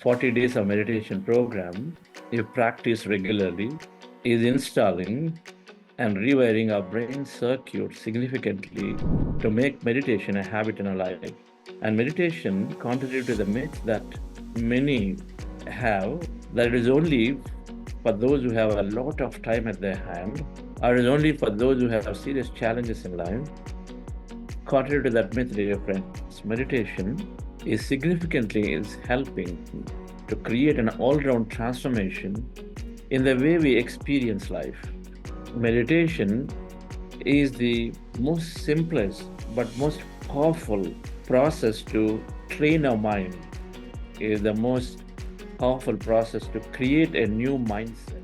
40 days of meditation program, if practiced regularly, is installing and rewiring our brain circuits significantly to make meditation a habit in our life. And meditation, contrary to the myth that many have, that it is only for those who have a lot of time at their hand, or is only for those who have serious challenges in life. Contrary to that myth, dear friends, meditation is helping to create an all-round transformation in the way we experience life. Meditation is the most simplest but most powerful process to train our mind, is the most powerful process to create a new mindset.